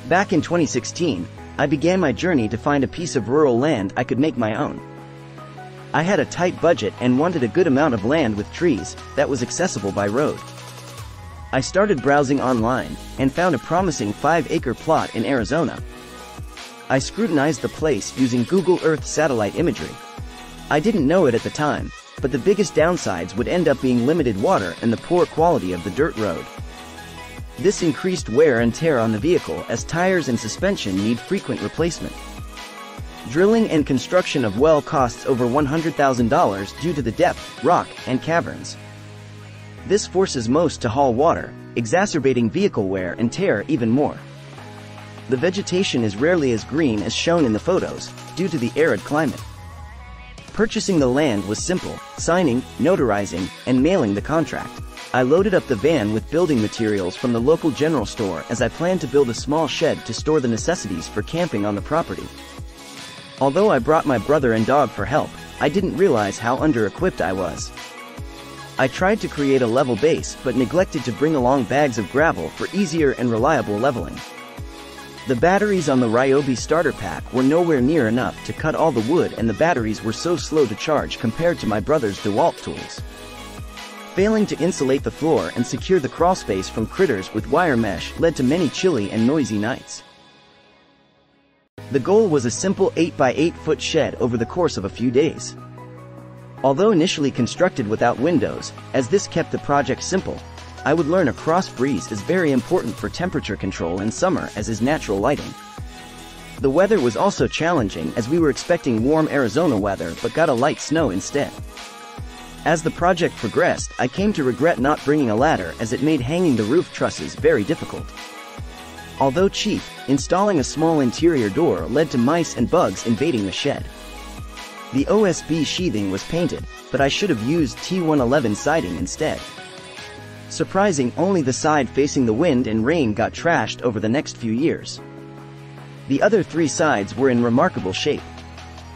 Back in 2016, I began my journey to find a piece of rural land I could make my own. I had a tight budget and wanted a good amount of land with trees that was accessible by road. I started browsing online and found a promising 5-acre plot in Arizona. I scrutinized the place using Google Earth satellite imagery. I didn't know it at the time, but the biggest downsides would end up being limited water and the poor quality of the dirt road. This increased wear and tear on the vehicle as tires and suspension need frequent replacement. Drilling and construction of well costs over $100,000 due to the depth, rock, and caverns. This forces most to haul water, exacerbating vehicle wear and tear even more. The vegetation is rarely as green as shown in the photos, due to the arid climate. Purchasing the land was simple: signing, notarizing, and mailing the contract. I loaded up the van with building materials from the local general store as I planned to build a small shed to store the necessities for camping on the property. Although I brought my brother and dog for help, I didn't realize how under-equipped I was. I tried to create a level base but neglected to bring along bags of gravel for easier and reliable leveling. The batteries on the Ryobi starter pack were nowhere near enough to cut all the wood, and the batteries were so slow to charge compared to my brother's DeWalt tools. Failing to insulate the floor and secure the crawlspace from critters with wire mesh led to many chilly and noisy nights. The goal was a simple 8x8-foot shed over the course of a few days. Although initially constructed without windows, as this kept the project simple, I would learn a cross breeze is very important for temperature control in summer, as is natural lighting. The weather was also challenging as we were expecting warm Arizona weather but got a light snow instead. As the project progressed, I came to regret not bringing a ladder, as it made hanging the roof trusses very difficult. Although cheap, installing a small interior door led to mice and bugs invading the shed. The OSB sheathing was painted, but I should have used T111 siding instead. Surprising, only the side facing the wind and rain got trashed over the next few years. The other 3 sides were in remarkable shape.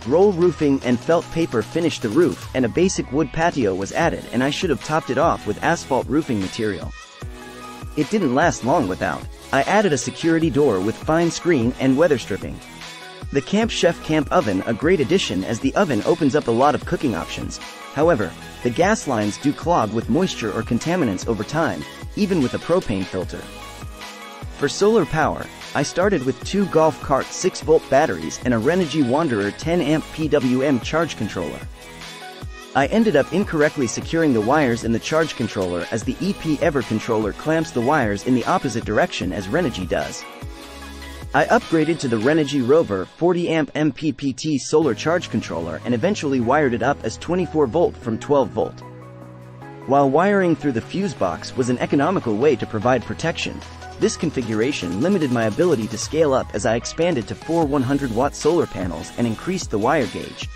Roll roofing and felt paper finished the roof, and a basic wood patio was added, and I should have topped it off with asphalt roofing material. It didn't last long without. I added a security door with fine screen and weather stripping. The Camp Chef Camp Oven, a great addition as the oven opens up a lot of cooking options. However, the gas lines do clog with moisture or contaminants over time, even with a propane filter. For solar power, I started with 2 golf cart 6-volt batteries and a Renogy Wanderer 10-amp PWM charge controller. I ended up incorrectly securing the wires in the charge controller, as the EP Ever controller clamps the wires in the opposite direction as Renogy does. I upgraded to the Renogy Rover 40-amp MPPT solar charge controller and eventually wired it up as 24-volt from 12-volt. While wiring through the fuse box was an economical way to provide protection, this configuration limited my ability to scale up as I expanded to 4 100-watt solar panels and increased the wire gauge.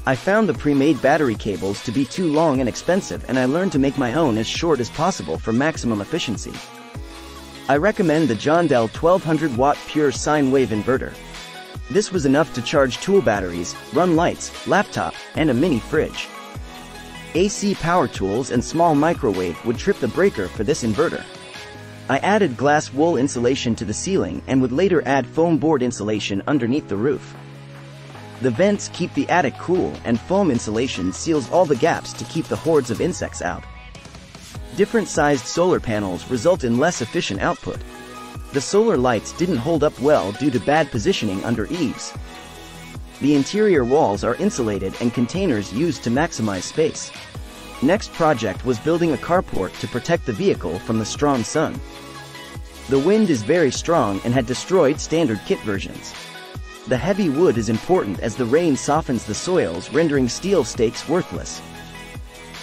I found the pre-made battery cables to be too long and expensive, and I learned to make my own as short as possible for maximum efficiency. I recommend the Jondell 1200-watt pure sine wave inverter. This was enough to charge tool batteries, run lights, laptop, and a mini fridge. AC power tools and small microwave would trip the breaker for this inverter. I added glass wool insulation to the ceiling and would later add foam board insulation underneath the roof. The vents keep the attic cool, and foam insulation seals all the gaps to keep the hordes of insects out. Different sized solar panels result in less efficient output. The solar lights didn't hold up well due to bad positioning under eaves. The interior walls are insulated and containers used to maximize space. Next project was building a carport to protect the vehicle from the strong sun. The wind is very strong and had destroyed standard kit versions. The heavy wood is important as the rain softens the soils, rendering steel stakes worthless.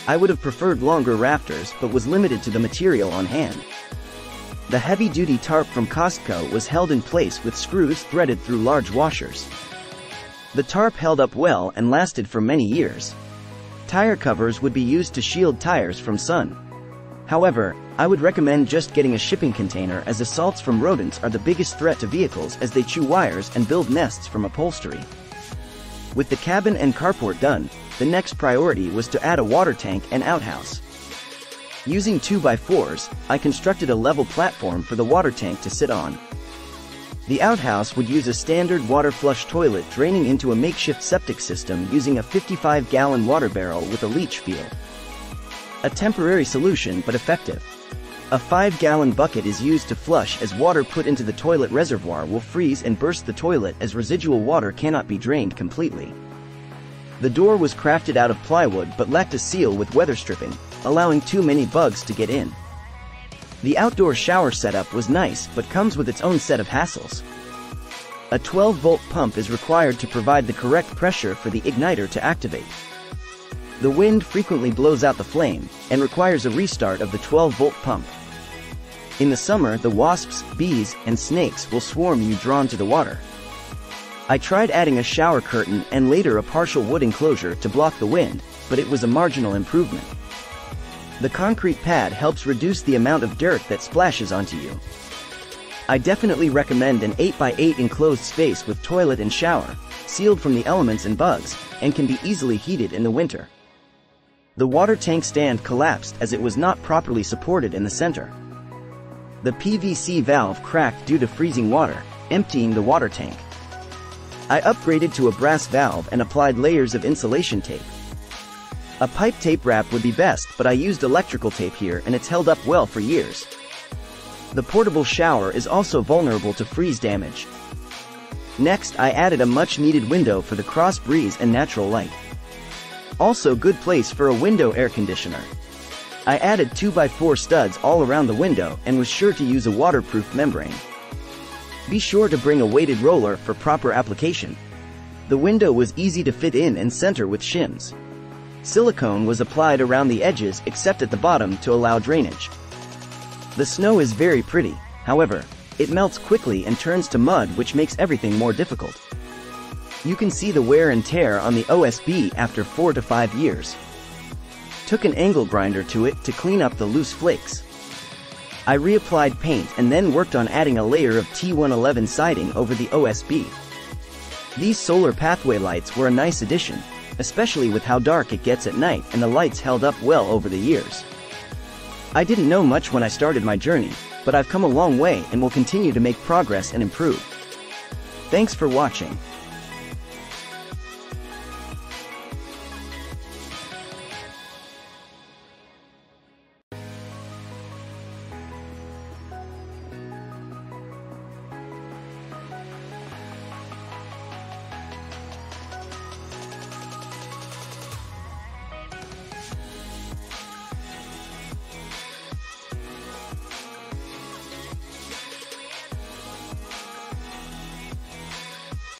I would have preferred longer rafters but was limited to the material on hand. The heavy-duty tarp from Costco was held in place with screws threaded through large washers. The tarp held up well and lasted for many years. Tire covers would be used to shield tires from sun. However, I would recommend just getting a shipping container, as assaults from rodents are the biggest threat to vehicles as they chew wires and build nests from upholstery. With the cabin and carport done, the next priority was to add a water tank and outhouse. Using 2x4s, I constructed a level platform for the water tank to sit on. The outhouse would use a standard water flush toilet draining into a makeshift septic system using a 55-gallon water barrel with a leach field. A temporary solution but effective. A 5-gallon bucket is used to flush as water put into the toilet reservoir will freeze and burst the toilet as residual water cannot be drained completely. The door was crafted out of plywood but lacked a seal with weather stripping, allowing too many bugs to get in. The outdoor shower setup was nice but comes with its own set of hassles. A 12-volt pump is required to provide the correct pressure for the igniter to activate. The wind frequently blows out the flame, and requires a restart of the 12-volt pump. In the summer, the wasps, bees, and snakes will swarm you drawn to the water. I tried adding a shower curtain and later a partial wood enclosure to block the wind, but it was a marginal improvement. The concrete pad helps reduce the amount of dirt that splashes onto you. I definitely recommend an 8x8 enclosed space with toilet and shower, sealed from the elements and bugs, and can be easily heated in the winter. The water tank stand collapsed as it was not properly supported in the center. The PVC valve cracked due to freezing water, emptying the water tank. I upgraded to a brass valve and applied layers of insulation tape. A pipe tape wrap would be best, but I used electrical tape here and it's held up well for years. The portable shower is also vulnerable to freeze damage. Next, I added a much-needed window for the cross breeze and natural light. Also good place for a window air conditioner. I added 2x4 studs all around the window and was sure to use a waterproof membrane. Be sure to bring a weighted roller for proper application. The window was easy to fit in and center with shims. Silicone was applied around the edges except at the bottom to allow drainage. The snow is very pretty, however, it melts quickly and turns to mud, which makes everything more difficult. You can see the wear and tear on the OSB after 4 to 5 years. Took an angle grinder to it to clean up the loose flakes. I reapplied paint and then worked on adding a layer of T111 siding over the OSB. These solar pathway lights were a nice addition, especially with how dark it gets at night, and the lights held up well over the years. I didn't know much when I started my journey, but I've come a long way and will continue to make progress and improve. Thanks for watching.